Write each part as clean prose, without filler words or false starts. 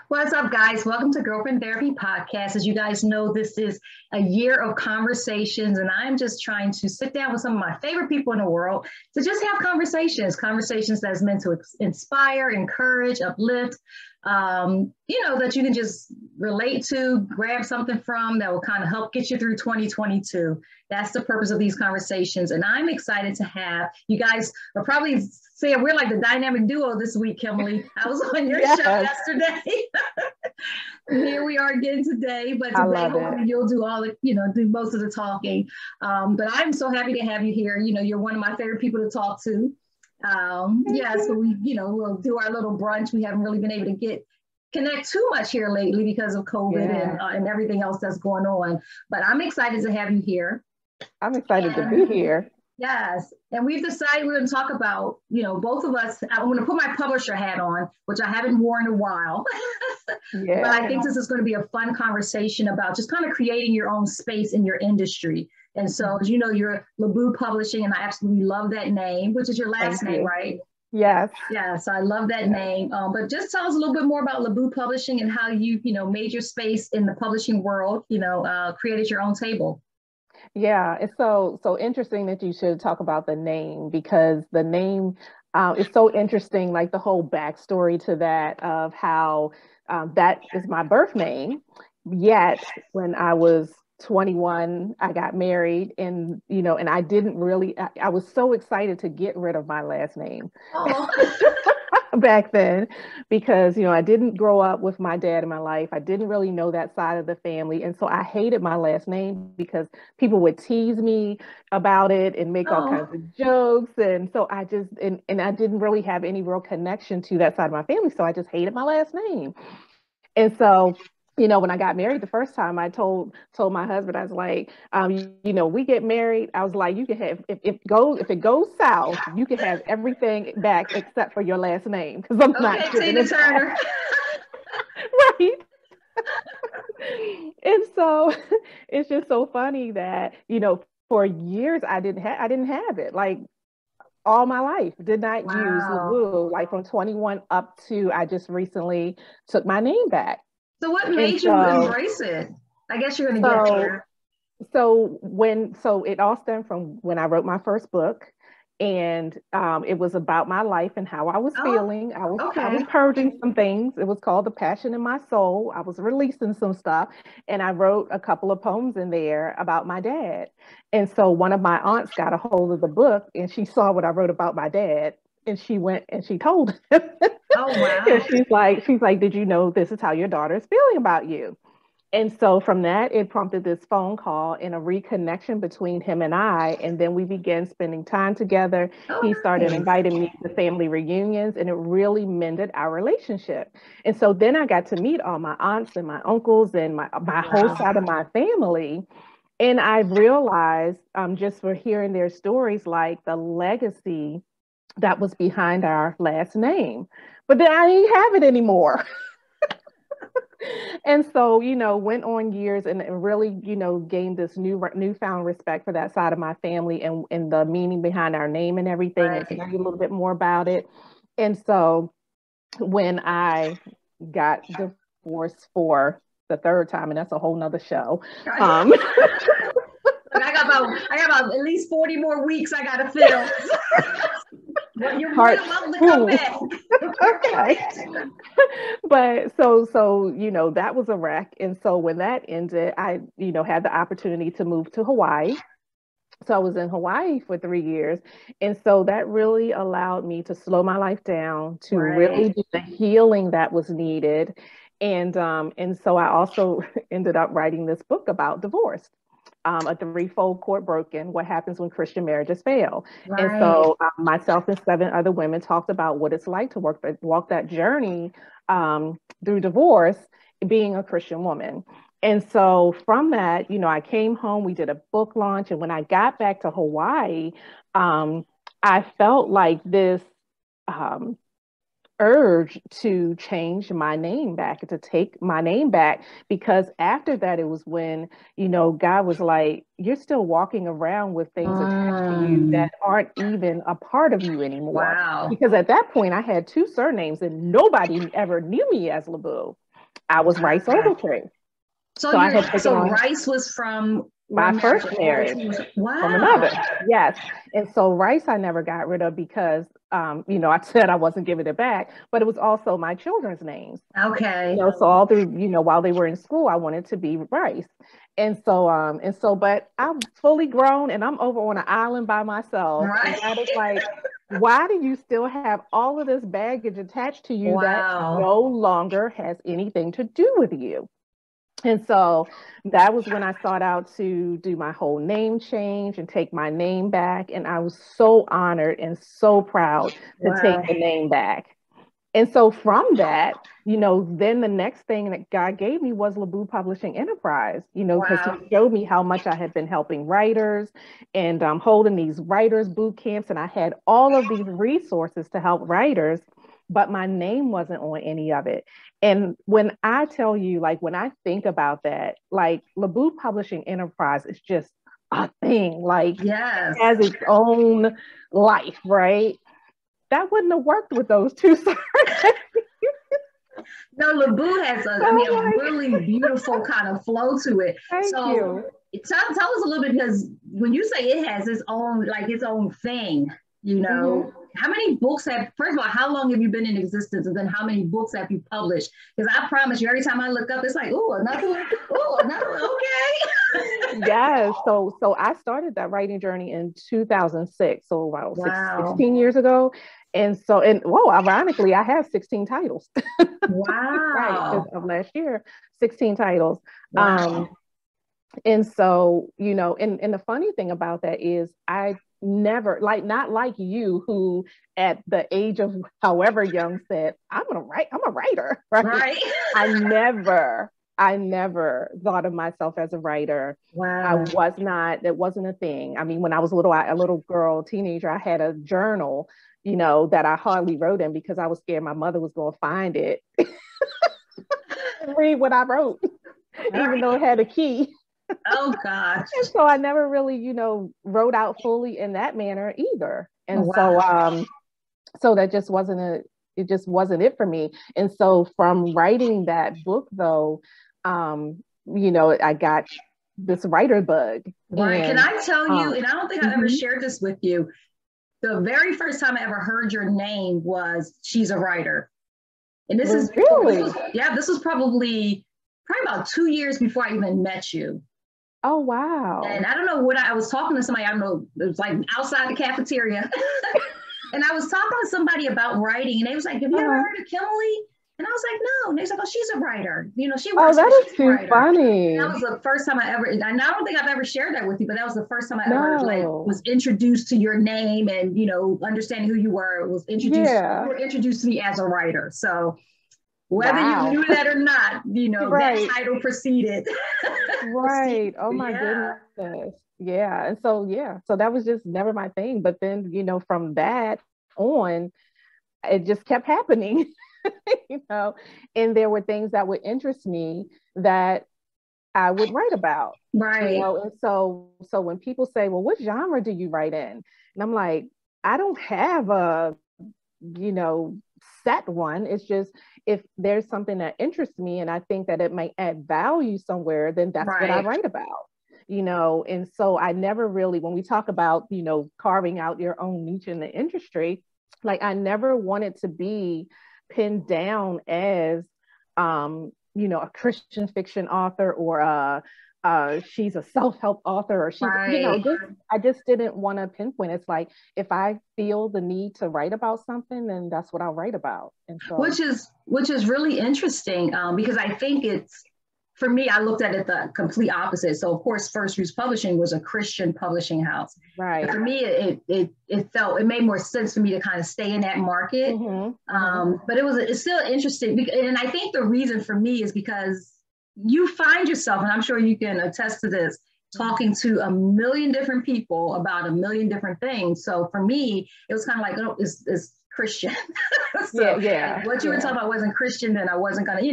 What's up, guys? Welcome to Girlfriend Therapy Podcast. As you guys know, this is a year of conversations, and I'm just trying to sit down with some of my favorite people in the world to just have conversations that's meant to inspire, encourage, uplift, that you can just relate to, grab something from that will kind of help get you through 2022. That's the purpose of these conversations. And I'm excited to have, you guys are probably saying we're like the dynamic duo this week, Kimmoly. I was on your show yesterday. Here we are again today, but today hopefully you'll do all the, do most of the talking. But I'm so happy to have you here. You're one of my favorite people to talk to. So we'll do our little brunch. We haven't really been able to connect too much here lately because of COVID and everything else that's going on. But I'm excited to have you here. I'm excited to be here. Yes. And we've decided we're going to talk about, both of us, I'm going to put my publisher hat on, which I haven't worn in a while. But I think this is going to be a fun conversation about just kind of creating your own space in your industry. And so, as you know, you're LaBoo Publishing, and I absolutely love that name, which is your last name, right? Yes. Yes, I love that name. But just tell us a little bit more about LaBoo Publishing and how you, made your space in the publishing world, created your own table. Yeah, it's so interesting that you should talk about the name, because the name is so interesting, like the whole backstory to that of how that is my birth name. Yet when I was 21, I got married, and and I didn't really, I was so excited to get rid of my last name. Back then, because I didn't grow up with my dad in my life. I didn't really know that side of the family, and so I hated my last name because people would tease me about it and make all kinds of jokes, and so I just and I didn't really have any real connection to that side of my family, so I just hated my last name. And so when I got married the first time, I told my husband, I was like, we get married. I was like, you can have, if it goes south, you can have everything back except for your last name, because I'm not giving it back. Right. And so it's just so funny that for years I didn't have it, like all my life. Did not use LaBoo, like from 21 up to I just recently took my name back. So what made you embrace it? I guess you're going to get there. So it all stemmed from when I wrote my first book, and it was about my life and how I was feeling. I was purging some things. It was called The Passion in My Soul. I was releasing some stuff, and I wrote a couple of poems in there about my dad. And so one of my aunts got a hold of the book, and she saw what I wrote about my dad. And she went and she told him. Oh, wow. And she's like, did you know this is how your daughter is feeling about you? And so from that, it prompted this phone call and a reconnection between him and I. And then we began spending time together. He started inviting me to family reunions, and it really mended our relationship. And so then I got to meet all my aunts and my uncles and my whole side of my family. And I realized just for hearing their stories, like the legacy that was behind our last name. But then I didn't have it anymore. And so, went on years and really, gained this newfound respect for that side of my family and the meaning behind our name and everything, and to learn a little bit more about it. And so when I got divorced for the third time, and that's a whole nother show. I got about at least 40 more weeks I got to fill. Well, you're more than welcome to come back. Okay. But so that was a wreck. And so when that ended, I had the opportunity to move to Hawaii. So I was in Hawaii for 3 years. And so that really allowed me to slow my life down, to really do the healing that was needed. And so I also ended up writing this book about divorce. A threefold cord broken, what happens when Christian marriages fail. And so myself and 7 other women talked about what it's like to walk that journey through divorce, being a Christian woman. And so from that, I came home, we did a book launch. And when I got back to Hawaii, I felt like this urge to change my name back, to take my name back, because after that, it was when, God was like, you're still walking around with things attached to you that aren't even a part of you anymore. Wow. Because at that point, I had 2 surnames and nobody ever knew me as LaBoo. I was Rice Ogletree. So I had taken on Rice was from my first marriage. Wow. From another. Yes. And so Rice I never got rid of because I said I wasn't giving it back, but it was also my children's names. Okay. So all through, while they were in school, I wanted to be Rice. But I'm fully grown and I'm over on an island by myself. Right. And that is like, why do you still have all of this baggage attached to you that no longer has anything to do with you? And so that was when I sought out to do my whole name change and take my name back. And I was so honored and so proud to take the name back. And so from that, then the next thing that God gave me was LaBoo Publishing Enterprise, because He showed me how much I had been helping writers and holding these writers boot camps. And I had all of these resources to help writers, but my name wasn't on any of it. And when I tell you, like, when I think about that, like LaBoo Publishing Enterprise is just a thing, like it has its own life, right? That wouldn't have worked with those 2 surnames. No, LaBoo has a really beautiful kind of flow to it. Thank you. Tell us a little bit, because when you say it has its own thing, how many books first of all, how long have you been in existence? And then how many books have you published? Because I promise you, every time I look up, it's like, another one, okay. Yes. So I started that writing journey in 2006. So about 16 years ago. And ironically, I have 16 titles. Wow. Right, of last year, 16 titles. Wow. And so, and the funny thing about that is I never, not like you, who at the age of however young said, I'm a writer, right? I never thought of myself as a writer. Wow. That wasn't a thing. I mean, when I was a little girl, teenager, I had a journal, that I hardly wrote in because I was scared my mother was going to find it and read what I wrote, even though it had a key. Oh gosh. And so I never really, wrote out fully in that manner either. And so that just wasn't it for me. And so from writing that book though, I got this writer bug. Right. Can I tell you, and I don't think I've ever shared this with you, the very first time I ever heard your name was She's a Writer. And this is probably about 2 years before I even met you. Oh, wow. And I don't know what I was talking to somebody, I don't know, it was like outside the cafeteria. And I was talking to somebody about writing, and they was like, have you ever heard of Kimmoly? And I was like, no. And they was like, oh, she's a writer. She works. Oh, that is too funny. That was the first time I ever, and I don't think I've ever shared that with you, but that was the first time I ever was introduced to your name and, understanding who you were, you were introduced to me as a writer. So whether you knew that or not, that title preceded. Right. Oh my goodness. Yeah. And so that was just never my thing. But then, from that on, it just kept happening. And there were things that would interest me that I would write about. Right. And so when people say, well, what genre do you write in? And I'm like, I don't have a, set one. It's just, if there's something that interests me and I think that it might add value somewhere, then that's what I write about. And so I never really, when we talk about, carving out your own niche in the industry, like I never wanted to be pinned down as, a Christian fiction author or she's a self-help author or she's, I just didn't want to pinpoint. It's like, if I feel the need to write about something, then that's what I'll write about. And so, which is really interesting because I think it's, for me, I looked at it the complete opposite. So of course, First Roots Publishing was a Christian publishing house. Right. And for me, it made more sense for me to kind of stay in that market. But it's still interesting. And I think the reason for me is because you find yourself, and I'm sure you can attest to this, talking to a million different people about a million different things. So for me, it was kind of like, is Christian. So if what you were talking about wasn't Christian, then I wasn't gonna, be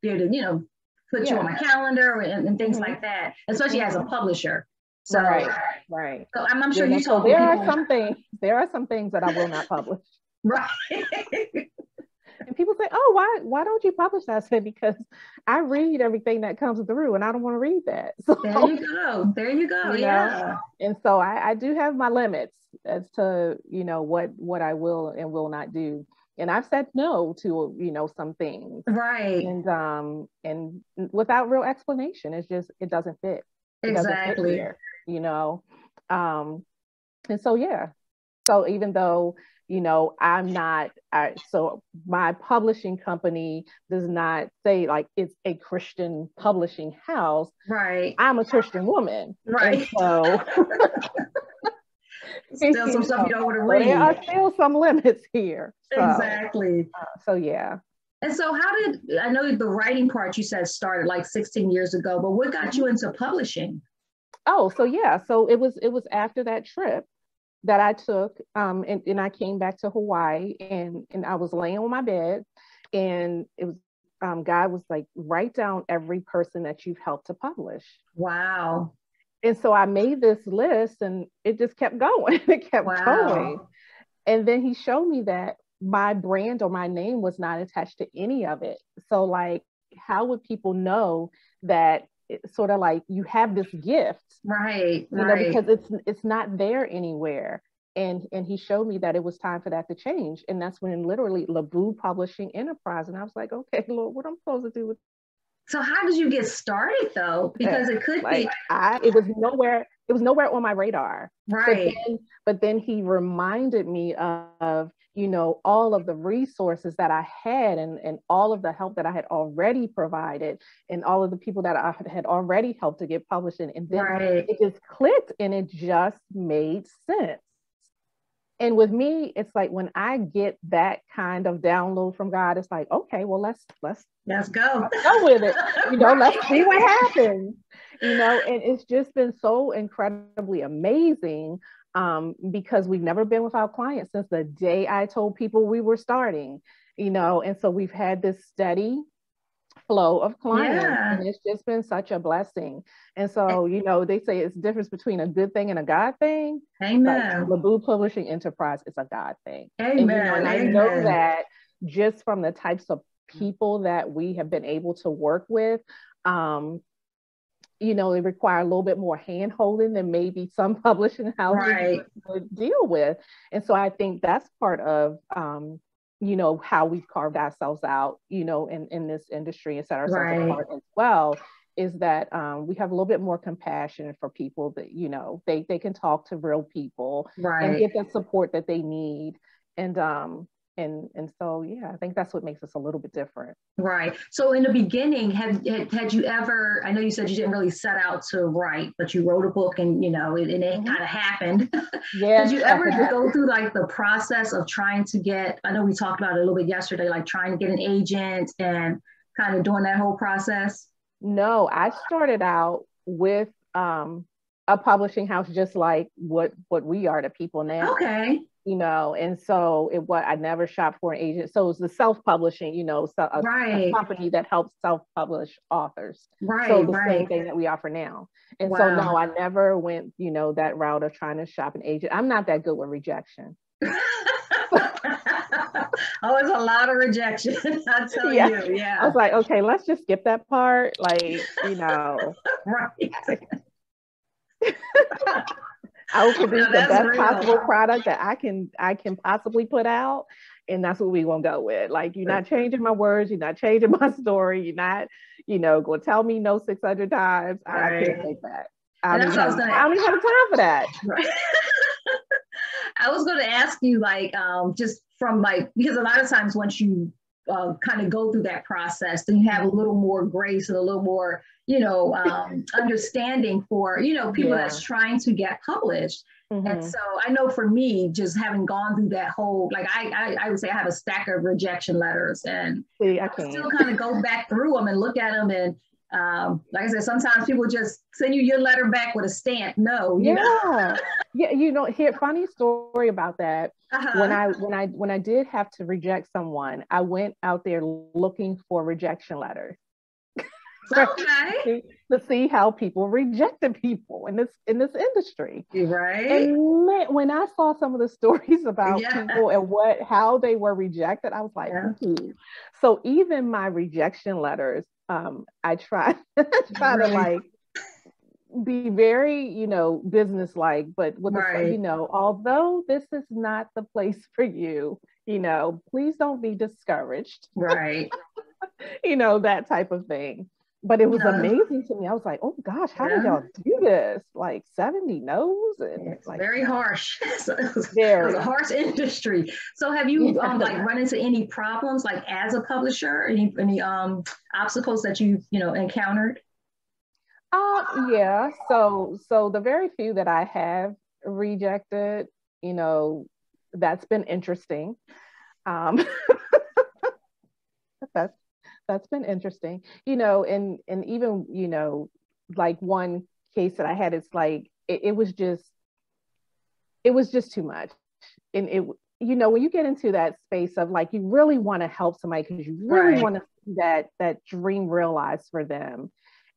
able to, put you on my calendar and things like that, especially as a publisher. So right. So I'm sure you so told there people. There are some things that I will not publish. Right. And people say, "Oh, why don't you publish that?" I said, "Because I read everything that comes through, and I don't want to read that." So There you go. Yeah. And so I do have my limits as to what I will and will not do. And I've said no to some things, right? And without real explanation, it doesn't fit. Exactly. Doesn't fit here, and so even though I'm not, so my publishing company does not say like it's a Christian publishing house, right? I'm a Christian woman, right? And so still some stuff you don't want to read. There are still some limits here. Exactly. Yeah. And so I know the writing part you said started like 16 years ago, but what got you into publishing? Oh, so it was after that trip that I took, and I came back to Hawaii, and I was laying on my bed, and it was God was like, write down every person that you've helped to publish. Wow. And so I made this list, and it just kept going. It kept going. And then he showed me that my brand or my name was not attached to any of it. So like, how would people know that it's sort of like you have this gift? Right. Because it's not there anywhere. And he showed me that it was time for that to change. And that's when literally LaBoo Publishing Enterprise. And I was like, okay, Lord, what am I supposed to do with? So how did you get started though? Because it could be. It was nowhere on my radar. Right. But then he reminded me of, all of the resources that I had and all of the help that I had already provided and all of the people that I had already helped to get published in. And then it just clicked and it just made sense. And with me, it's like when I get that kind of download from God, it's like, okay, well, let's go with it. Let's see what happens. And it's just been so incredibly amazing because we've never been without clients since the day I told people we were starting, and so we've had this steady flow of clients, and it's just been such a blessing. And so, they say it's the difference between a good thing and a God thing. Amen. Like LaBoo Publishing Enterprise is a God thing. Amen. And I know that just from the types of people that we have been able to work with, they require a little bit more hand holding than maybe some publishing houses would deal with. And so I think that's part of how we've carved ourselves out, in this industry and set ourselves apart as well, is that we have a little bit more compassion for people that, they can talk to real people and get the support that they need. And so, I think that's what makes us a little bit different. Right. So in the beginning, had you ever, I know you said you didn't really set out to write, but you wrote a book and, it kind of happened. Did you ever go through like the process of trying to get, I know we talked about it a little bit yesterday, like trying to get an agent and kind of doing that whole process? No, I started out with a publishing house, just like what we are to people now. Okay. And so I never shopped for an agent. So it was the self-publishing, a company that helps self-publish authors. So the same thing that we offer now. And so no, I never went, that route of trying to shop an agent. I'm not that good with rejection. Oh, it's a lot of rejection. I tell you. Yeah. I was like, okay, let's just skip that part. Like, Right. I will produce the best possible product that I can possibly put out. And that's what we won't go with. Like, you're not changing my words. You're not changing my story. You're not, going to tell me no 600 times. I can't take that. I don't even have time for that. Right. I was going to ask you, like, just from like, because a lot of times once you kind of go through that process, then you have a little more grace and a little more, understanding for, people that's trying to get published. Mm-hmm. And so I know for me, just having gone through that whole, like, I would say I have a stack of rejection letters, and I still kind of go back through them and look at them. And Like I said, sometimes people just send you your letter back with a stamp. No, you know. Yeah. You know, here, funny story about that. When I did have to reject someone, I went out there looking for rejection letters. Okay. To see how people rejected people in this industry. Right. And man, when I saw some of the stories about people and how they were rejected, I was like, ooh. So even my rejection letters, I try to like be very, you know, business-like, but with the, you know, although this is not the place for you, you know, please don't be discouraged. Right. You know, that type of thing. But it was amazing to me. I was like, oh gosh, how did y'all do this? Like 70 no's? And it's like, very harsh. So it was a harsh industry. So have you like run into any problems like as a publisher? Any obstacles that you've, you know, encountered? Yeah. So the very few that I have rejected, you know, that's been interesting. That's been interesting, you know, and even, you know, like one case that I had, it's like it was just too much. And it, you know, when you get into that space of like, you really want to help somebody because you really want to see that dream realized for them.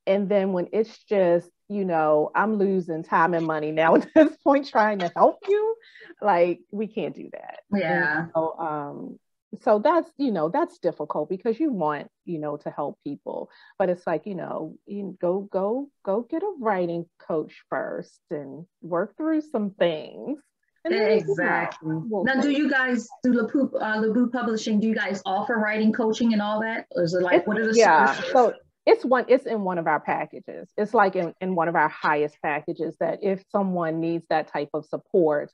And then when it's just, you know, I'm losing time and money now at this point trying to help you, like, we can't do that. Yeah. And so that's, you know, that's difficult because you want, you know, to help people, but it's like, you know, you go get a writing coach first and work through some things. Exactly. Now, do you guys do LaBoo Publishing? Do you guys offer writing coaching and all that? Or is it like, what are the services? So it's in one of our packages. It's like in one of our highest packages that if someone needs that type of support,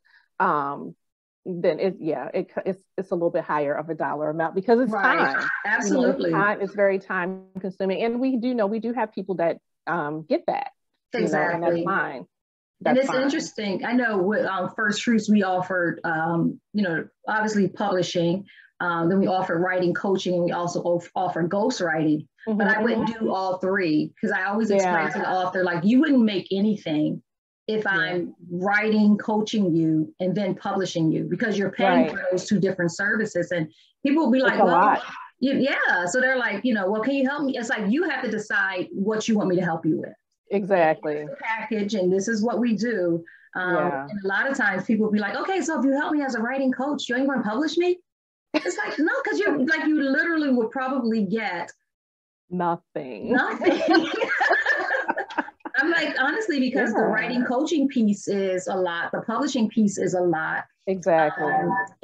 then it's a little bit higher of a dollar amount because it's time. Absolutely. You know, it's very time consuming. And we do have people that get that. Exactly. You know, and that's fine. And it's interesting. I know with First Fruits, we offered, you know, obviously publishing. Then we offered writing coaching, and we also offer ghostwriting. But I wouldn't do all three because I always explain to the author, like, you wouldn't make anything if I'm writing, coaching you, and then publishing you, because you're paying for those two different services. And people will be like, well, yeah. So they're like, you know, well, can you help me? It's like, you have to decide what you want me to help you with. Exactly. Package, and this is what we do. And a lot of times people will be like, okay, so if you help me as a writing coach, you ain't going to publish me? It's like, no, because you literally would probably get nothing. I'm like, honestly, because the writing coaching piece is a lot, the publishing piece is a lot. Exactly.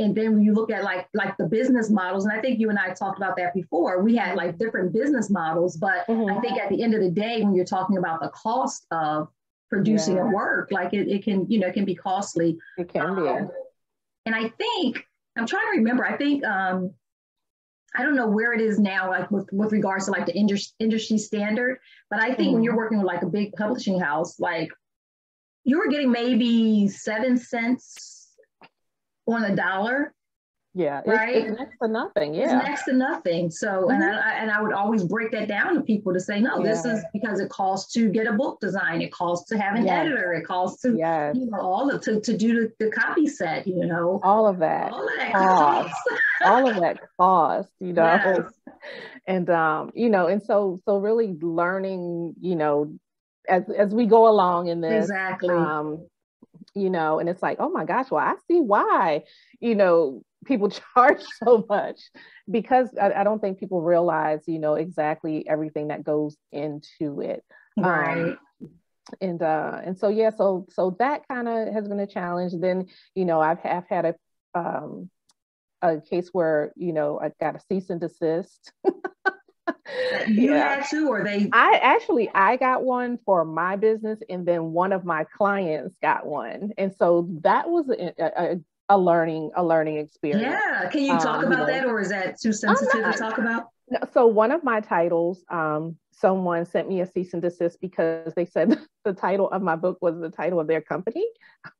And then when you look at like the business models, and I think you and I talked about that before, we had like different business models, but I think at the end of the day, when you're talking about the cost of producing a work, like it can, you know, it can be costly. It can be. And I think, I'm trying to remember, I think, I don't know where it is now, like with regards to like the industry standard, but I think when you're working with like a big publishing house, like you were getting maybe 7 cents on a dollar. Yeah, right. It's next to nothing. Yeah, it's next to nothing. So, and I would always break that down to people to say, no, this is because it costs to get a book design, it costs to have an editor, it costs to, you know, all of to do the copy set, you know, all of that costs. All of that cost, you know, and you know, and so really learning, you know, as we go along in this, you know, and it's like, oh my gosh, well, I see why, you know, people charge so much, because I don't think people realize, you know, exactly everything that goes into it. And so, yeah, so that kind of has been a challenge. Then, you know, I've had a case where, you know, I got a cease and desist. You had to, or they? I got one for my business, and then one of my clients got one, and so that was a learning experience. Yeah, can you talk about that, or is that too sensitive to talk about? So one of my titles, someone sent me a cease and desist because they said the title of my book was the title of their company.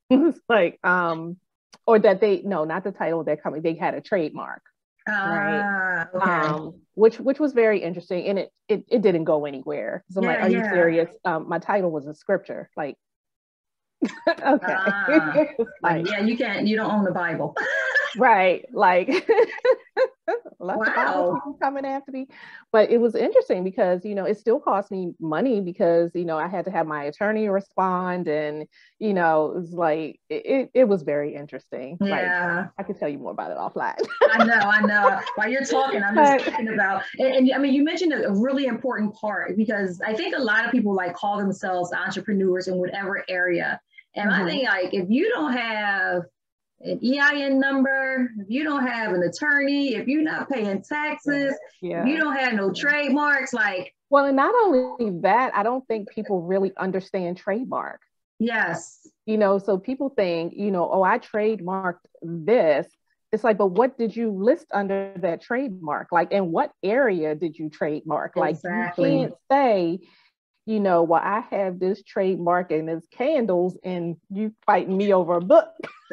It's like, or that not the title of their company, they had a trademark. right? Okay. Which was very interesting, and it didn't go anywhere. So I'm like, Yeah, are you yeah. serious? My title was a scripture, like, okay, Ah, like, like, yeah, you don't own the Bible. right, like, let the Bible Wow. people coming after me. But it was interesting because, it still cost me money because, I had to have my attorney respond. And, it was like, it was very interesting. Like, Yeah. I could tell you more about it offline. I know, I know. While you're talking, I'm just But thinking about, and I mean, you mentioned a really important part because I think a lot of people like call themselves entrepreneurs in whatever area. And I mhm, think like if you don't have an EIN number, if you don't have an attorney, if you're not paying yeah, taxes, if you yeah. don't have no Yeah. trademarks, like, Well, and not only that, I don't think people really understand trademark. yes, So people think, oh, I trademarked this. It's like, but what did you list under that trademark? Like, in what area did you trademark? Like, you exactly. can't say, well, I have this trademark and it's candles, and you fighting me over a book.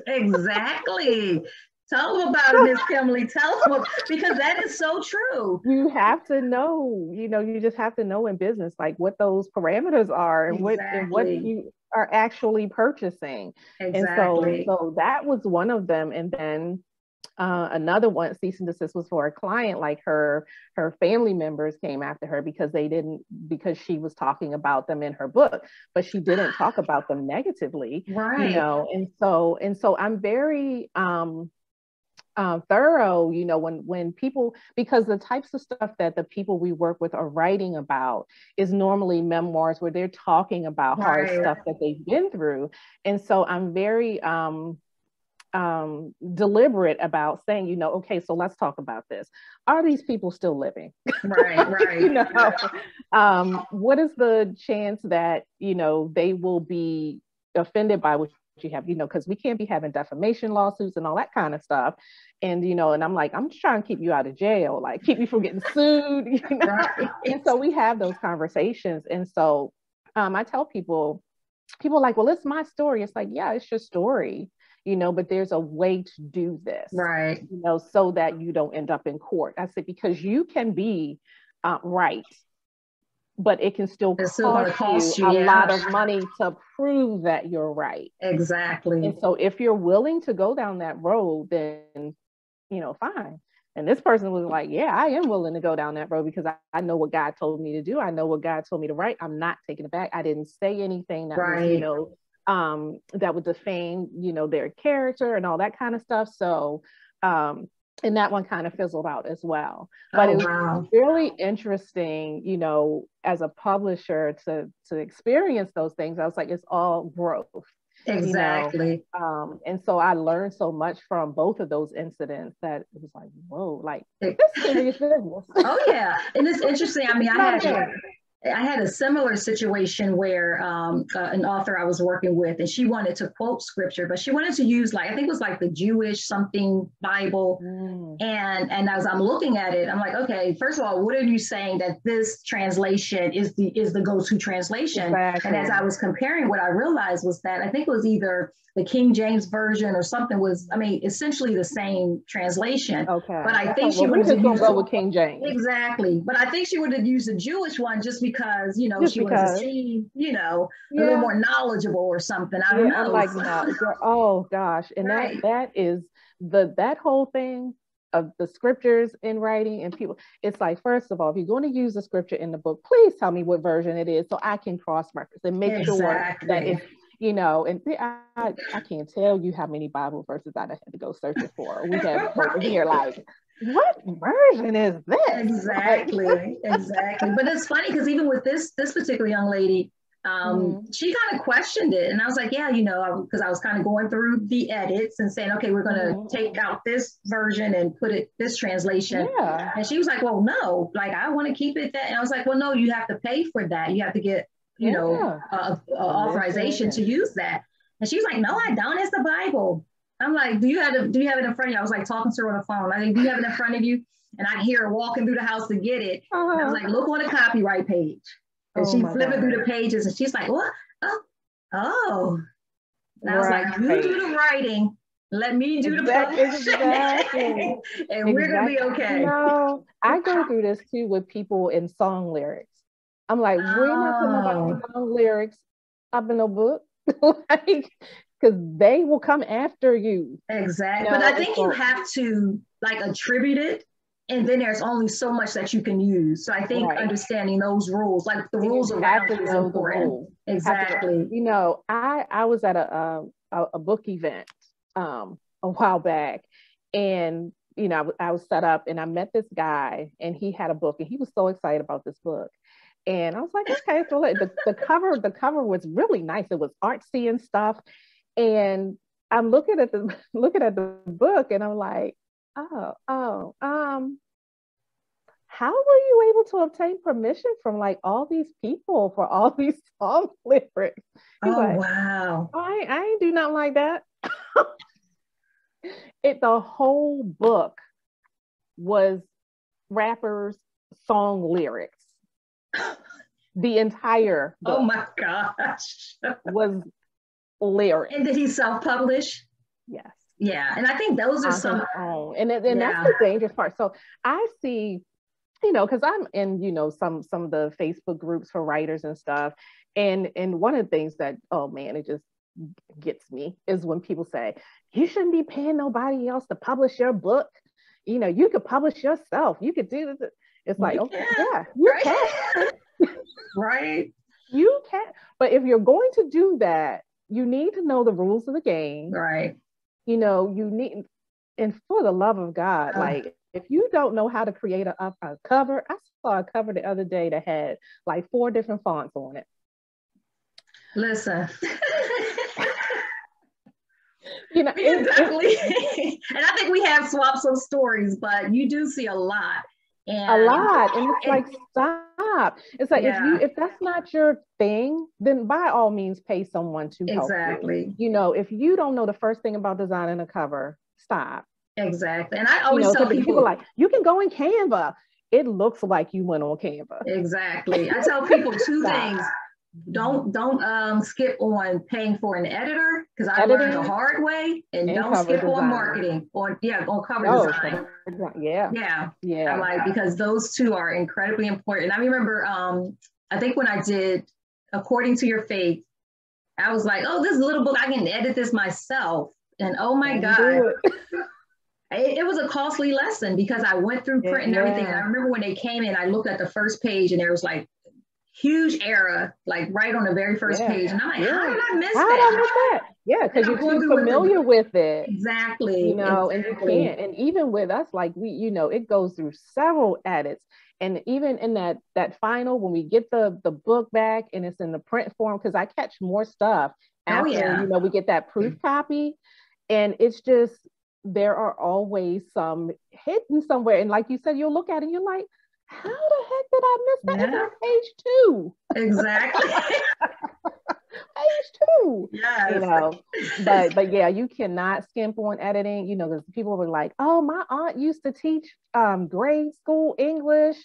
Exactly. Tell them about it, Miss Kimmoly. Tell them because that is so true. You have to know, you just have to know in business, like, what those parameters are, and what Exactly. you are actually purchasing. And so Exactly. so that was one of them. And then another one, cease and desist, was for a client. Like, her family members came after her because she was talking about them in her book, but she didn't talk about them negatively. Right. And so I'm very thorough, when people, because the types of stuff that the people we work with are writing about is normally memoirs where they're talking about hard Right. stuff that they've been through. And so I'm very deliberate about saying, okay, so let's talk about this. Are these people still living? Right. you Right. know, what is the chance that, they will be offended by what you have, because we can't be having defamation lawsuits and all that kind of stuff. And I'm like, I'm just trying to keep you out of jail, like, keep you from getting sued. Right. And so we have those conversations. And so I tell people are like, well, it's my story. It's like, yeah, it's your story, but there's a way to do this, Right. so that you don't end up in court. I said, because you can be right, but it can still It's still going cost to you cost you. a Yeah. lot of money to prove that you're right. And Exactly. so if you're willing to go down that road, then, fine. And this person was like, yeah, I am willing to go down that road because I know what God told me to do. I know what God told me to write. I'm not taking it back. I didn't say anything that was, Right. that would defame, their character and all that kind of stuff. So, and that one kind of fizzled out as well. But Oh, it was wow. really interesting, as a publisher to experience those things. I was like, it's all growth, you know. Exactly. And so I learned so much from both of those incidents that it was like, whoa, like, It, this serious business. oh, yeah. And it's interesting. I mean, It's not a game. I had a similar situation where an author I was working with, and she wanted to quote scripture, but she wanted to use like I think it was like the Jewish something Bible. Mm, And as I'm looking at it, I'm like, okay, first of all, what are you saying that this translation is the go-to translation? And as I exactly. was comparing, what I realized was that I think it was either the King James version or something was, I mean, essentially the same translation. Okay. But I Okay. think she Well, we're wanted to just gonna use go with King James. exactly. But I think she would have used a Jewish one just because, Just she wanted to because. seem, a little Yeah. more knowledgeable or something. I don't Yeah. I'm know. like, no, girl, oh gosh. And that Right. that is that whole thing of the scriptures in writing and people, it's like, first of all, if you're going to use a scripture in the book, please tell me what version it is so I can cross-reference and make sure that Exactly. it's, and I can't tell you how many Bible verses I had to go searching for. We have over Right. here, like, what version is this? Like, Exactly, exactly. But it's funny because even with this particular young lady, mm-hmm, she kind of questioned it, and I was like, yeah, because I was kind of going through the edits and saying, okay, we're going to mm-hmm, take out this version and put it this translation, yeah, and she was like, well, no, like I want to keep it that, and I was like, well, no, you have to pay for that. You have to get, yeah. authorization to Listen. use that, and she was like, no, I don't. It's the Bible. I'm like, do you have it in front of you? I was like talking to her on the phone. I think, do you have it in front of you? And I hear her walking through the house to get it. And I was Uh-huh. like, look on the copyright page. And Oh she my flipping through God. the pages and she's like, what? Oh, oh. And I was like, you Right. do the writing Let me do the publishing. Exactly. And we're going to be okay. No, I go through this too with people in song lyrics. I'm like, we're not putting nobody song lyrics up in no book. Like, because they will come after you. Exactly. But I think you have to like attribute it, and then there's only so much that you can use. So I think understanding those rules, like the rules around it, is important. Exactly. You know, I was at a book event a while back, and you know, I was set up, and I met this guy, and he had a book, and he was so excited about this book. And I was like, okay, so the cover was really nice. It was artsy and stuff. And I'm looking at the book, and I'm like, how were you able to obtain permission from like all these people for all these song lyrics? He's like, wow. I ain't do nothing like that. The whole book was rappers' song lyrics. The entire book. Oh my gosh. Was lyrics. And did he self-publish? Yes. Yeah. And I think those are some. And that's the dangerous part. So I see, you know, because I'm in, you know, some of the Facebook groups for writers and stuff. And one of the things that, oh man, it just gets me is when people say, you shouldn't be paying nobody else to publish your book. You know, you could publish yourself. You could do this. It's like, okay, yeah, you can. Right. You can. But if you're going to do that, you need to know the rules of the game. Right. You know, you need, and for the love of God, like if you don't know how to create a cover, I saw a cover the other day that had like 4 different fonts on it. Listen. You know, exactly. And I think we have swapped some stories, but you do see a lot. And it's like, stop. It's like, if that's not your thing, then by all means pay someone to help you. You know, if you don't know the first thing about designing a cover, stop. Exactly. And I always tell people like, you can go in Canva. It looks like you went on Canva. Exactly. I tell people 2 things. Don't skip on paying for an editor, because I learned the hard way, and don't skip on marketing on cover design. I'm like, because those 2 are incredibly important. I remember I think when I did According to Your Faith, I was like, oh, this little book, I can edit this myself. And oh my God, it was a costly lesson, because I went through print and everything. And I remember when they came in, I looked at the first page, and there was like huge error, like right on the very first page. And I'm like, how did I miss that? Yeah, because you're too familiar with it. Exactly. You know, and you can't. And even with us, like you know, it goes through several edits. And even in that final, when we get the book back and it's in the print form, because I catch more stuff after, you know, we get that proof copy. And it's just, there are always some hidden somewhere. And like you said, you'll look at it and you're like, how the heck did I miss that? It's on page 2. Exactly. Page 2. Yeah. You know, but yeah, you cannot skimp on editing, you know, because people were like, oh, my aunt used to teach grade school English.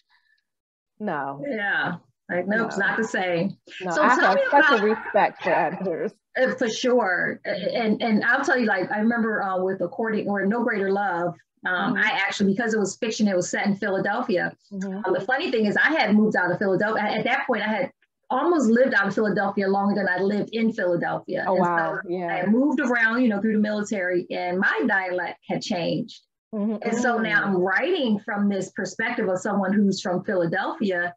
No. Yeah. Like, nope, it's not the same. No, so I have such a respect for editors. For sure. And I'll tell you, like, I remember with No Greater Love, I actually, because it was fiction, it was set in Philadelphia. The funny thing is, I had moved out of Philadelphia. At that point, I had almost lived out of Philadelphia longer than I lived in Philadelphia. Oh, wow. So I had moved around, you know, through the military, and my dialect had changed. And so now I'm writing from this perspective of someone who's from Philadelphia.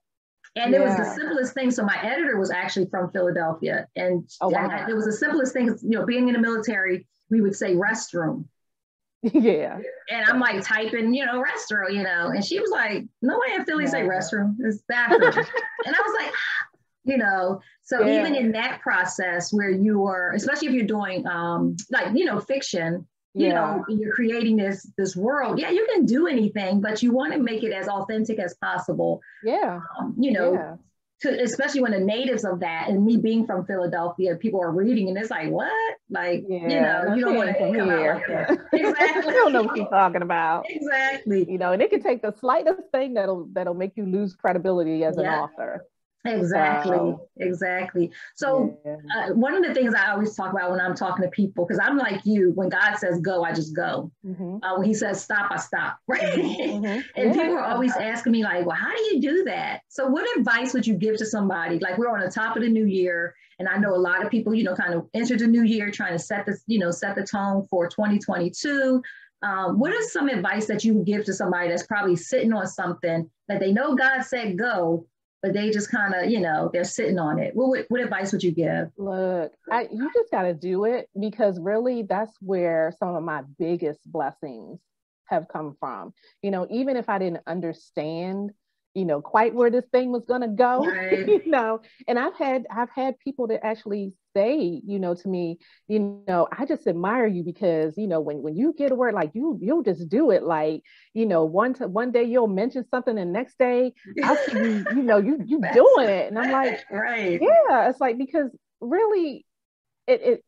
And it was the simplest thing. So my editor was actually from Philadelphia. And it was the simplest thing, you know, being in the military, we would say restroom. Yeah. And I'm like typing, you know, restroom, you know, and she was like, no way in Philly say restroom, it's bathroom. And I was like, you know, so even in that process where you are, especially if you're doing like, you know, fiction, you know, you're creating this world. Yeah, you can do anything, but you want to make it as authentic as possible. Yeah. You know, especially when the natives of that, and me being from Philadelphia, people are reading and it's like, what? Like, you know, you don't want to come out like that. Exactly. You don't know what you're talking about. Exactly. You know, and it can take the slightest thing that'll make you lose credibility as an author. Exactly, So, exactly. So, yeah. one of the things I always talk about when I'm talking to people, because I'm like you, when God says go, I just go. Mm-hmm. When He says stop, I stop. Mm-hmm. Right? Mm-hmm. And people Yeah. are always asking me, like, well, how do you do that? So, what advice would you give to somebody? Like, we're on the top of the new year, and I know a lot of people, kind of enter the new year trying to set this, set the tone for 2022. What is some advice that you would give to somebody that's probably sitting on something that they know God said go, but they just kind of, they're sitting on it? What advice would you give? Look, you just got to do it, because really that's where some of my biggest blessings have come from. Even if I didn't understand, quite where this thing was going to go, Right. and I've had people that actually say, to me, I just admire you because, when you get a word, like you'll just do it. Like, one day you'll mention something and the next day I'll see you, you doing it. And I'm like, Right. yeah, it's like, because really, if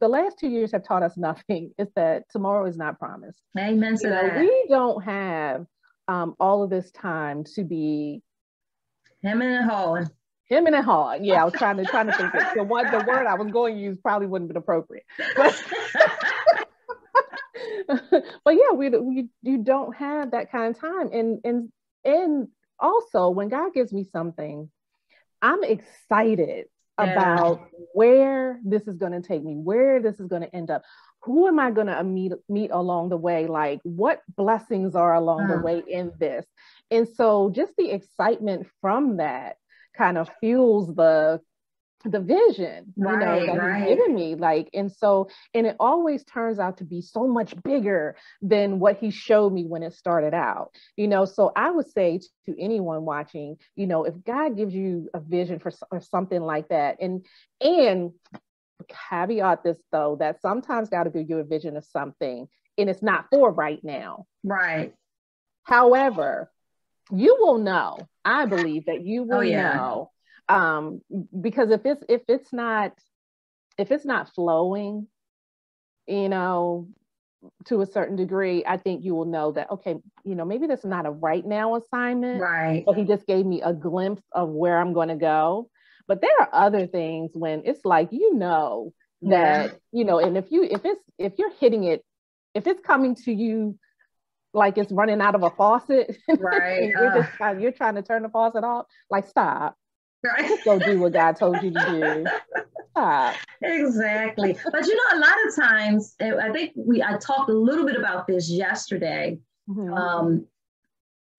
the last 2 years have taught us nothing, it's that tomorrow is not promised. Amen to that. We don't have all of this time to be Him and hawing. hemming and hawing. Yeah, I was trying to think it. The word I was going to use probably wouldn't have been appropriate, but but yeah, you don't have that kind of time, and also when God gives me something, I'm excited Yeah. about where this is going to take me, where this is going to end up. Who am I going to meet along the way? Like, what blessings are along the way in this? And so just the excitement from that kind of fuels the vision, Right, that he's right. given me. Like, and it always turns out to be so much bigger than what he showed me when it started out. So I would say to anyone watching, if God gives you a vision for or something like that, and caveat this though, that sometimes God will give you a vision of something and it's not for right now. Right. However, you will know. I believe that you Oh will yeah. know, um, because if it's not flowing, you know, to a certain degree, I think you will know that, okay, maybe that's not a right now assignment, Right. but he just gave me a glimpse of where I'm going to go. But there are other things when it's like, Yeah. that, and if you're hitting it, if it's coming to you like it's running out of a faucet, and Right. you're trying to turn the faucet off, like, stop, Right. just go do what God told you to do. Stop. Exactly. But a lot of times, I think I talked a little bit about this yesterday. Mm-hmm. Um,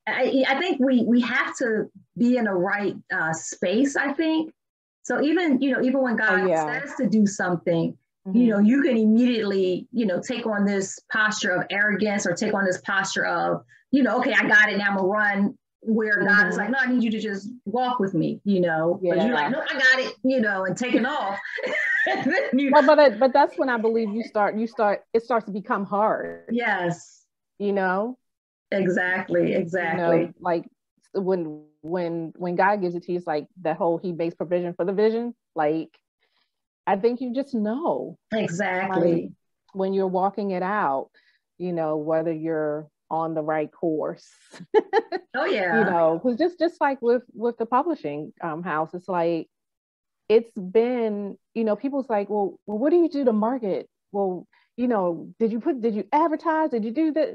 I think we have to be in the right space, I think. So even when Oh God yeah. says to do something, Mm-hmm. you can immediately, take on this posture of arrogance or take on this posture of, okay, I got it, now I'm gonna run, where God is Mm-hmm. like, no, I need you to just walk with me, but you're like, Yeah. no, I got it, and taking off. And then Well, but that's when I believe it starts to become hard, yes, you know, exactly, exactly, like when God gives it to you, it's like that whole he makes provision for the vision. Like, I think you just know, like, exactly. when you're walking it out, whether you're on the right course. Oh yeah, Because just like with the publishing house, it's like, it's been, people's like, well, what do you do to market? Well, did you advertise? Did you do that?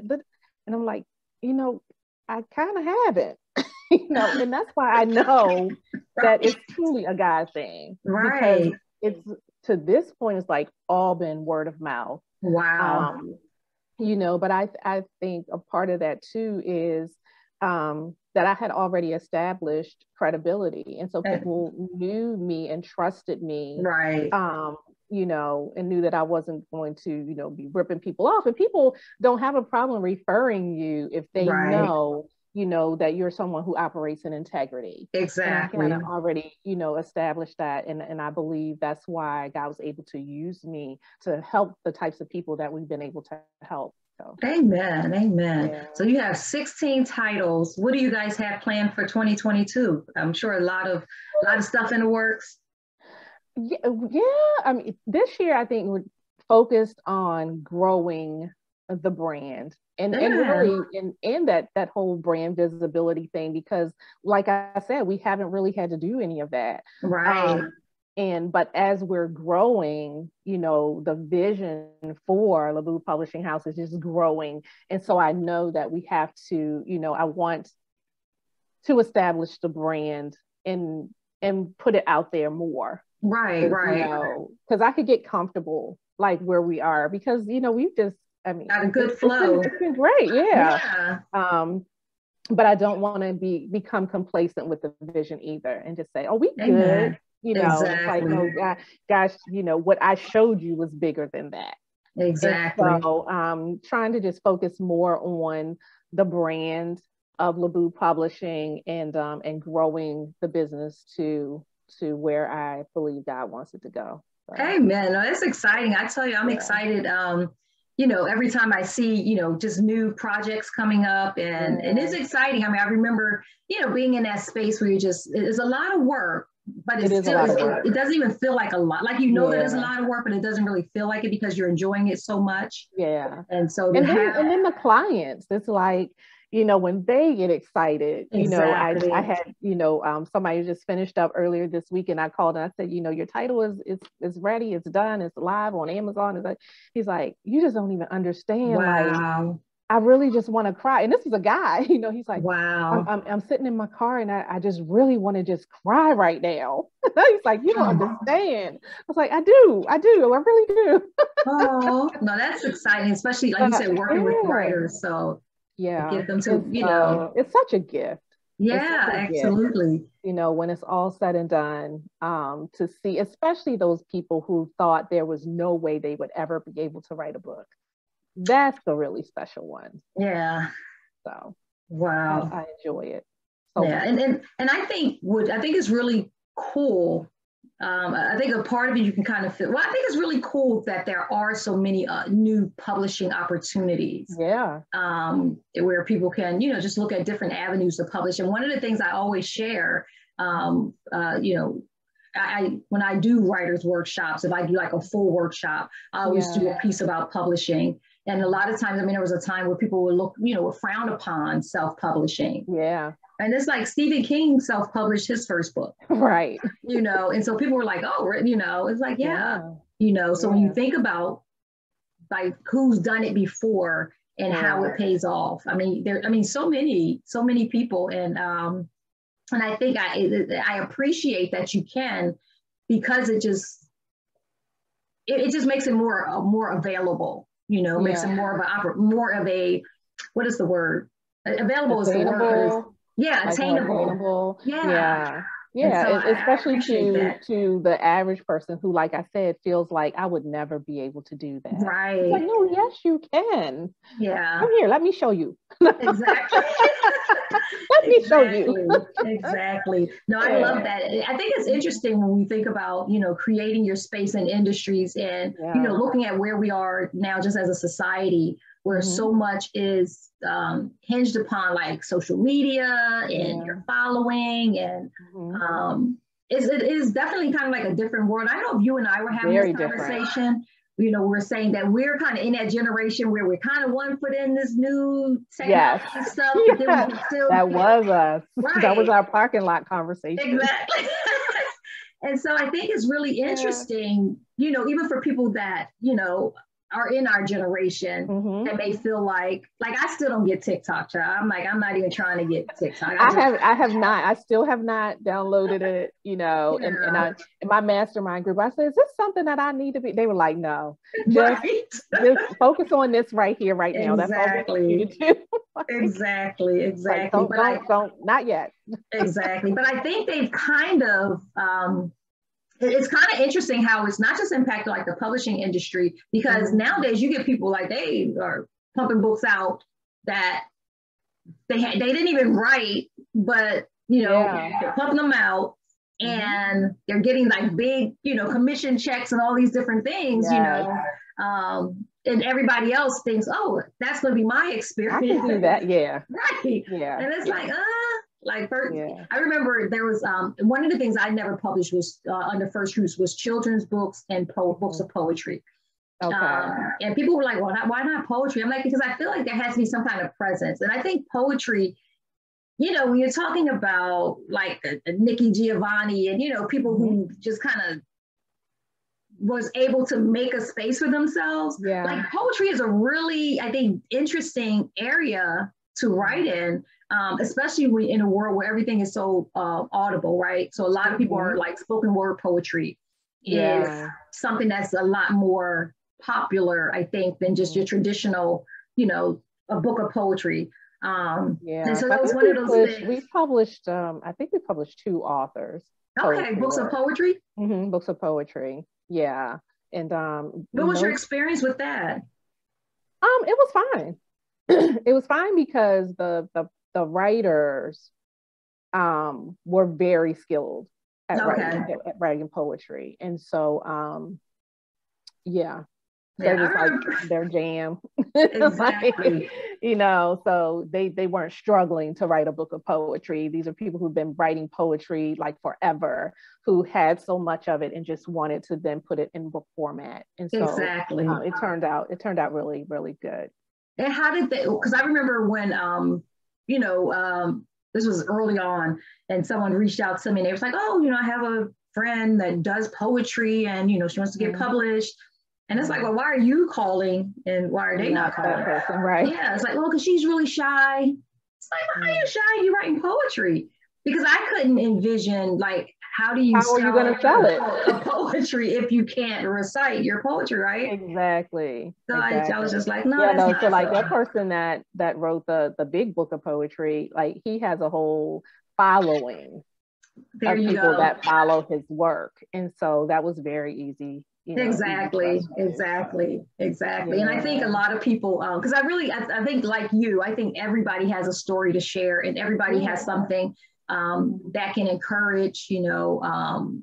And I'm like, you know, I kind of haven't, and that's why I know that right, it's truly a God thing, because right. it's, to this point, it's like all been word of mouth. Wow. Um, but I think a part of that too is, that I had already established credibility, and so people knew me and trusted me, Right. and knew that I wasn't going to, be ripping people off. And people don't have a problem referring you if they Right. know, that you're someone who operates in integrity. And I kind Exactly. of already, established that. And I believe that's why God was able to use me to help the types of people that we've been able to help. So, Amen. Amen. yeah. So you have 16 titles. What do you guys have planned for 2022? I'm sure a lot of stuff in the works. Yeah. I mean, this year I think we're focused on growing the brand and Yeah. really in that whole brand visibility thing, because like I said, we haven't really had to do any of that. Right. But as we're growing, you know, the vision for LaBoo Publishing House is just growing. And so I know that we have to, you know, I want to establish the brand and put it out there more. Right. Right. You know, because I could get comfortable like where we are, because, you know, we've just, I mean, got a good flow. It's been great. Yeah. But I don't want to become complacent with the vision either and just say, oh, we good. Amen. You know, exactly. It's like, oh gosh, you know, what I showed you was bigger than that. Exactly. And so trying to just focus more on the brand of LaBoo Publishing and growing the business to where I believe God wants it to go. So. Amen. No, that's exciting. I tell you, I'm excited. You know, every time I see, you know, just new projects coming up, and it's exciting. I mean, I remember, you know, being in that space where it's a lot of work, but it doesn't even feel like a lot. Like, you know, that it's a lot of work, but it doesn't really feel like it because you're enjoying it so much. Yeah. And so, and then the clients, it's like, you know, when they get excited, you know, I had, you know, somebody just finished up earlier this week, and I called and I said, you know, your title is ready, it's done, it's live on Amazon. It's like, he's like, you just don't even understand. Wow. Like, I really just want to cry. And this is a guy, you know, he's like, wow, I'm sitting in my car and I just really want to just cry right now. He's like, you don't understand. I was like, I do, I really do. Oh, no, that's exciting, especially like you said, working with writers. So yeah, get them to, you know, it's such a gift. Yeah, absolutely. Gift, you know, when it's all said and done, to see, especially those people who thought there was no way they would ever be able to write a book. That's the really special one. Yeah. So wow, I enjoy it. So yeah, much. and I think it's really cool. I think a part of it you can kind of feel. Well, I think it's really cool that there are so many new publishing opportunities. Yeah. Where people can, you know, just look at different avenues to publish. And one of the things I always share, you know, when I do writers workshops, if I do like a full workshop, I always do a piece about publishing. And a lot of times, I mean, there was a time where people would frown upon self-publishing. Yeah. And it's like Stephen King self-published his first book. Right. You know, and so people were like, oh, you know, it's like, you know, so when you think about like who's done it before and how it pays off. I mean, so many people. And I think I appreciate that you can, because it just makes it more available, you know, makes it more of a, what is the word? Available is the word. Yeah, attainable. Yeah. So especially to the average person who, like I said, feels like I would never be able to do that. Right. It's like, no, yes, you can. Yeah. Come here, let me show you. Exactly. Let me show you. Exactly. No, I love that. I think it's interesting when we think about, you know, creating your space in industries and, you know, looking at where we are now just as a society, where so much is hinged upon like social media and your following, and it is definitely kind of like a different world. I know if you and I were having this conversation, you know, we're saying that we're kind of in that generation where we're kind of one foot in this new technology stuff. But then we still that was us. Right. That was our parking lot conversation. Exactly. And so I think it's really interesting, you know, even for people that, you know, are in our generation that may feel like I still don't get TikTok, child. I'm like, I'm not even trying to get TikTok. I have not. I still have not downloaded it, you know, and in my mastermind group, I said, is this something that I need to be? They were like, no, just focus on this right here, right now. That's all we need to do. Exactly. Like, don't, not yet. Exactly. But I think they've kind of, it's kind of interesting how it's not just impacted like the publishing industry, because nowadays you get people like they are pumping books out that they didn't even write, but you know, they're pumping them out and they're getting like big, you know, commission checks and all these different things, you know, and everybody else thinks, oh, that's going to be my experience. I can do that. Right. Yeah. And it's like, I remember there was one of the things I never published was under First Use was children's books and books of poetry. Okay. And people were like, well, why not poetry? I'm like, because I feel like there has to be some kind of presence. And I think poetry, you know, when you're talking about like a Nikki Giovanni and, you know, people who just kind of was able to make a space for themselves. Yeah. Like poetry is a really, I think, interesting area to write in, especially in a world where everything is so audible, right? So a lot of people are like spoken word poetry is something that's a lot more popular, I think, than just your traditional, you know, a book of poetry. And so that was one of those things. We published, I think we published 2 authors. Okay, books of poetry? Books of poetry. Yeah. And what was your experience with that? It was fine. It was fine because the writers were very skilled at writing poetry. And so yeah. So it was like their jam. Exactly. Like, you know, so they weren't struggling to write a book of poetry. These are people who've been writing poetry like forever, who had so much of it and just wanted to then put it in book format. And so it turned out really, really good. And how did they, because I remember when you know, this was early on and someone reached out to me and they was like, oh, you know, I have a friend that does poetry and, you know, she wants to get published. And it's like, well, why are you calling and why are they not calling? That person, right? Yeah, it's like, well, because she's really shy. It's like, why are you shy? You writing poetry? Because I couldn't envision, like, how are you going to sell it? A poetry if you can't recite your poetry, right? Exactly. So I was just like, no. Yeah, no. So like that person that wrote the big book of poetry, like he has a whole following of people that follow his work, and so that was very easy. You know, exactly. Yeah. And I think a lot of people, because I think like you, I think everybody has a story to share and everybody has something that can encourage, you know,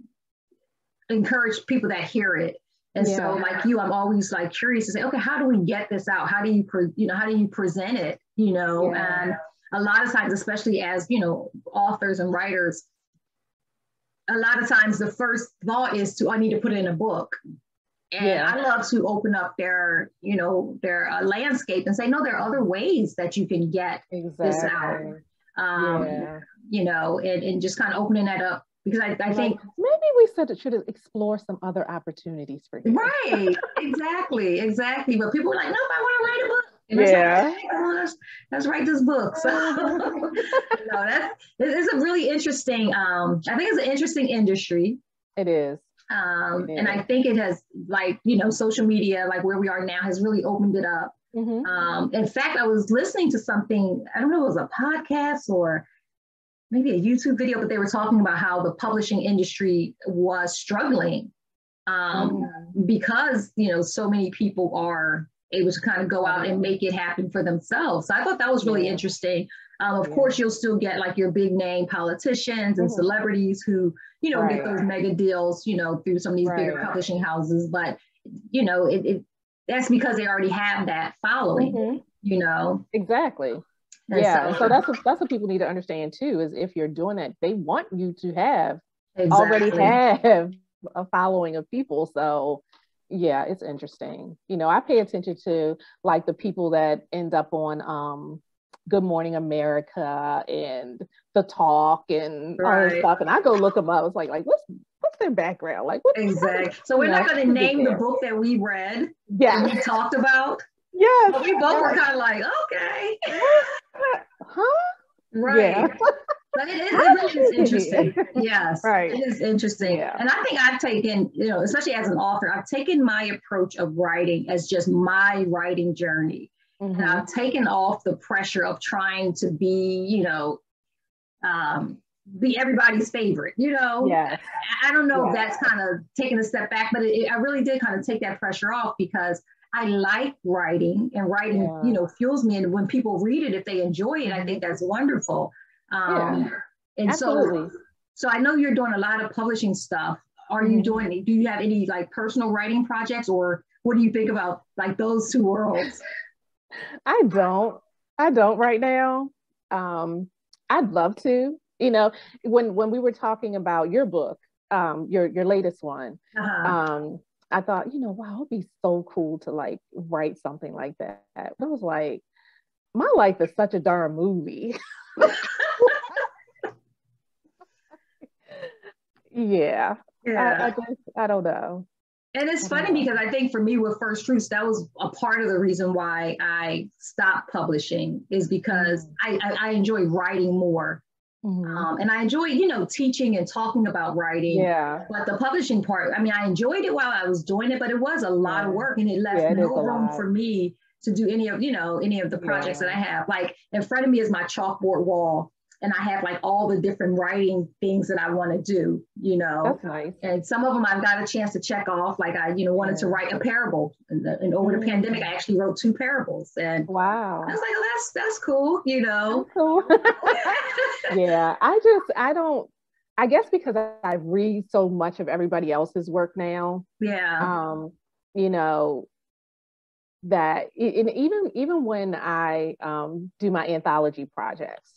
encourage people that hear it. And so like you, I'm always like curious to say, okay, how do we get this out? How do you, how do you present it? You know, and a lot of times, especially as, you know, authors and writers, a lot of times the first thought is I need to put it in a book. And I love to open up their, you know, their landscape and say, no, there are other ways that you can get this out. You know, and just kind of opening that up because I think maybe we should explore some other opportunities for you. Right, exactly. But people were like, nope, I want to write a book. And let's write this book. So it's a really interesting, I think it's an interesting industry. It is. And I think it has, like, you know, social media, like where we are now, has really opened it up. In fact, I was listening to something, I don't know if it was a podcast or maybe a YouTube video, but they were talking about how the publishing industry was struggling because, you know, so many people are able to kind of go out and make it happen for themselves. So I thought that was really interesting. Of course, you'll still get like your big name politicians and celebrities who, you know, get those mega deals, you know, through some of these bigger publishing houses. But, you know, that's because they already have that following, you know. Exactly. And so that's what people need to understand too, is if you're doing that, they want you to have already have a following of people. So yeah, it's interesting. You know, I pay attention to like the people that end up on Good Morning America and The Talk and all this stuff. And I go look them up. It's like what's their background? Like what exactly. So we're not going to name the book that we read and we talked about. Yes. But we both were kind of like, okay. Huh? Right. Yeah. But it is interesting. Yes. Right. It is interesting. Yeah. And I think I've taken, you know, especially as an author, I've taken my approach of writing as just my writing journey. And I've taken off the pressure of trying to be, you know, be everybody's favorite, you know. I don't know if that's kind of taking a step back, but I really did kind of take that pressure off because I like writing, and writing, you know, fuels me. And when people read it, if they enjoy it, I think that's wonderful. And absolutely. So I know you're doing a lot of publishing stuff. Are you do you have any like personal writing projects, or what do you think about like those two worlds? I don't right now. I'd love to, you know, when we were talking about your book, your latest one, I thought, wow, it'd be so cool to like write something like that. But I was like, my life is such a darn movie. Yeah. Yeah. I don't know. And it's funny because I think for me with First Fruits, that was a part of the reason why I stopped publishing, is because I enjoy writing more. And I enjoy, teaching and talking about writing. Yeah. But the publishing part, I mean, I enjoyed it while I was doing it, but it was a lot of work, and it left no room for me to do any of the projects that I have. Like in front of me is my chalkboard wall, and I have like all the different writing things that I want to do, That's nice. And some of them I've got a chance to check off. Like I, wanted to write a parable, and over the pandemic, I actually wrote 2 parables. And wow, I was like, oh, that's cool, That's cool. Yeah, I guess because I read so much of everybody else's work now. Yeah. That even when I do my anthology projects,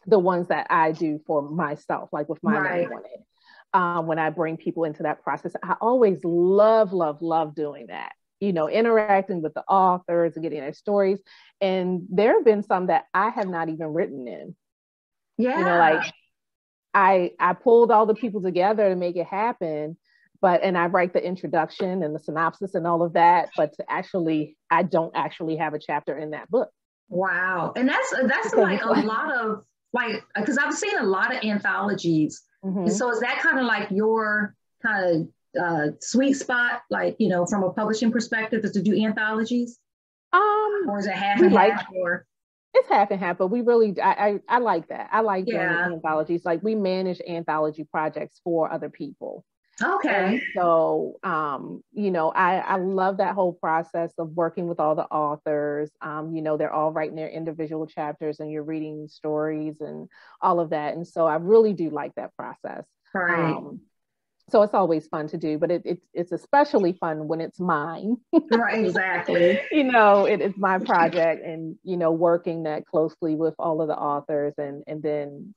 the ones that I do for myself, like with my name on it, when I bring people into that process, I always love doing that. Interacting with the authors and getting their stories. And there have been some that I have not even written in. Yeah. Like I pulled all the people together to make it happen, and I write the introduction and the synopsis and all of that, but I don't actually have a chapter in that book. Wow. And that's like a lot of like, because I've seen a lot of anthologies. And so is that kind of like your kind of sweet spot, like, from a publishing perspective, is to do anthologies? Or is it half and half? Or it's half and half, but we really, I like that. I like doing anthologies. Like we manage anthology projects for other people. Okay. And so, I love that whole process of working with all the authors. They're all writing their individual chapters and you're reading stories and all of that. And so I really do like that process. Right. So it's always fun to do, but it's especially fun when it's mine. Right, exactly. It is my project, and, working that closely with all of the authors and then,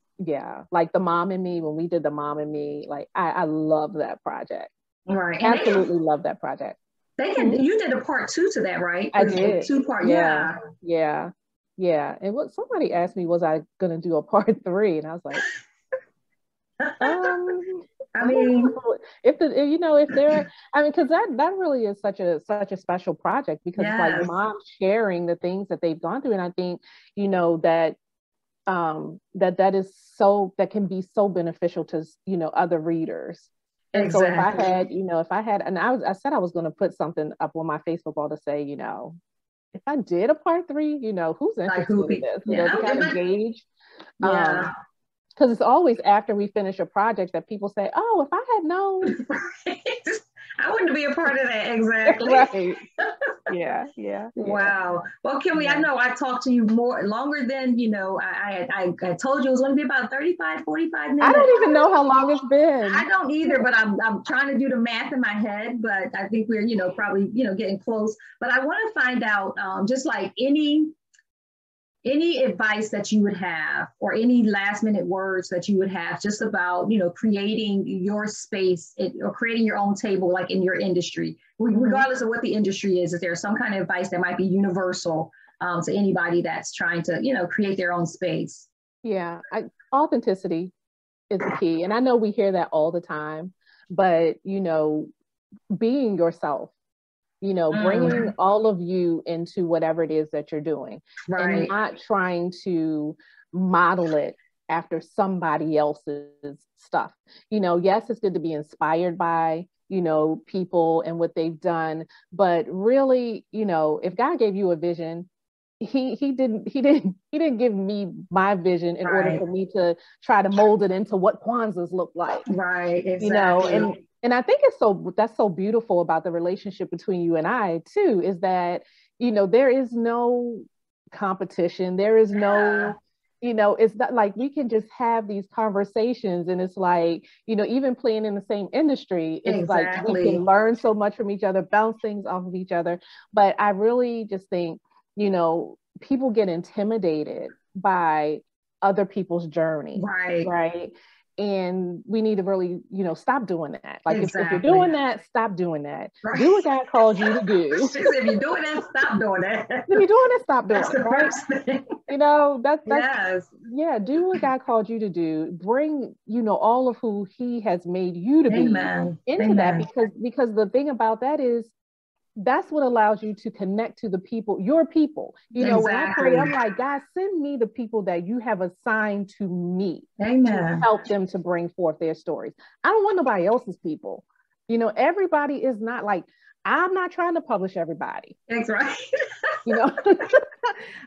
like the Mom and Me, when we did the Mom and Me, like I love that project. Right. Absolutely love that project. You did a part 2 to that, right? I did. 2-part. Yeah. And what somebody asked me, was I going to do a part 3? And I was like, I mean, because that really is such a special project, because it's like moms sharing the things that they've gone through. And I think, that can be so beneficial to, other readers. And so if I had, and I said I was going to put something up on my Facebook wall to say, if I did a part 3, who's interested in this? To kind of gauge. Because it's always after we finish a project that people say, oh, if I had known. I wouldn't be a part of that. Exactly. Right. Yeah. Wow. Well, Kimmoly, I know I talked to you longer than, I told you it was going to be about 35, 45 minutes. I don't even know how long it's been. I don't either, but I'm trying to do the math in my head, but I think we're, probably, getting close. But I want to find out just like any advice that you would have, or any last minute words that you would have just about, creating your space or creating your own table, like in your industry, regardless of what the industry is there some kind of advice that might be universal to anybody that's trying to, create their own space? Yeah. Authenticity is the key. And I know we hear that all the time, but, being yourself, bringing all of you into whatever it is that you're doing, and not trying to model it after somebody else's stuff. Yes, it's good to be inspired by, people and what they've done, but really, if God gave you a vision, he didn't give me my vision in order for me to try to mold it into what Kwanzas look like. Right. Exactly. And I think that's so beautiful about the relationship between you and I too, is that, there is no competition. There is no, it's not like we can just have these conversations, and it's like, even playing in the same industry, it's like we can learn so much from each other, bounce things off of each other. But I really just think, people get intimidated by other people's journey. Right. And we need to really, stop doing that. Like exactly. if you're doing that, stop doing that. Right. Do what God called you to do. If you're doing that, stop doing that. If you're doing it, stop doing That's it. the Right? first thing. That's yes. Yeah, do what God called you to do. Bring, all of who He has made you to Amen. be into Amen. that, because the thing about that is that's what allows you to connect to the people, your people. Exactly. When I pray, I'm like, God, send me the people that you have assigned to me. Amen. To help them to bring forth their stories. I don't want nobody else's people. Everybody is not like, I'm not trying to publish everybody. That's right.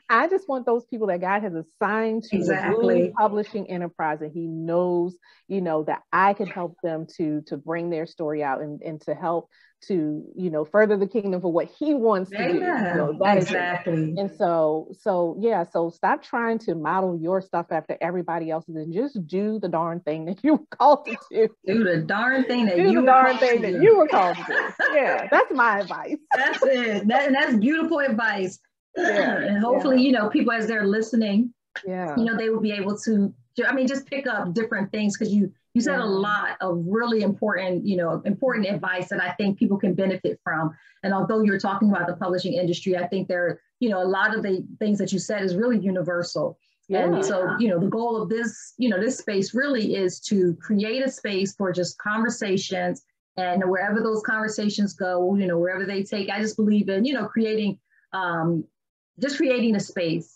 I just want those people that God has assigned to exactly. the LaBoo publishing enterprise, and He knows, that I can help them to bring their story out and to help to, further the kingdom for what He wants to do. That exactly. And so stop trying to model your stuff after everybody else's and just do the darn thing that you were called to do. Do the darn thing that you were called to do. Yeah, that's my advice. That's it. And that's beautiful advice. Yeah. And hopefully, people as they're listening, they will be able to, just pick up different things, because you said a lot of really important advice that I think people can benefit from. And although you're talking about the publishing industry, I think there, a lot of the things that you said is really universal. Yeah. And so, the goal of this, this space really is to create a space for just conversations, and wherever those conversations go, wherever they take, I just believe in, creating a space.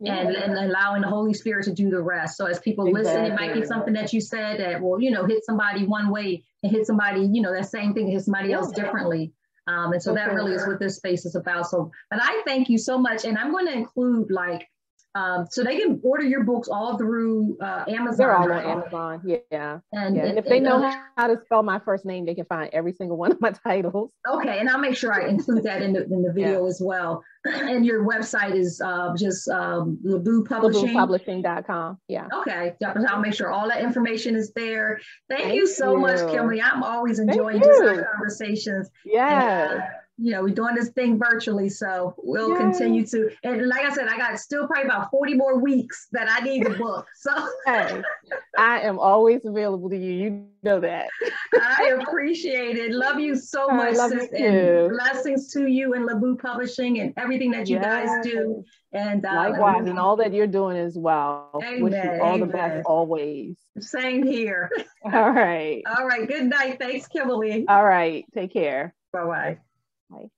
Yeah. And allowing the Holy Spirit to do the rest. So as people listen, it might be something that you said that will, hit somebody one way and hit somebody, that same thing hit somebody else differently. And so that really is what this space is about. So, but I thank you so much. And I'm going to include so they can order your books all through Amazon. They're all on Amazon, yeah. And if they know how to spell my first name, they can find every single one of my titles. Okay, and I'll make sure I include that in the video as well. And your website is just LaBoo Publishing. LaBooPublishing.com, yeah. Okay, I'll make sure all that information is there. Thank you so much, Kimmoly. I'm always enjoying just our conversations. Yeah. We're doing this thing virtually, so we'll continue to. And like I said, I got still probably about 40 more weeks that I need the book. So hey, I am always available to you. You know that. I appreciate it. Love you so much, sis. And blessings to you and LaBoo Publishing and everything that you guys do. And likewise, and all that you're doing as well. Amen, wish you all the best always. Same here. All right. All right. Good night. Thanks, Kimmoly. All right. Take care. Bye-bye. Bye.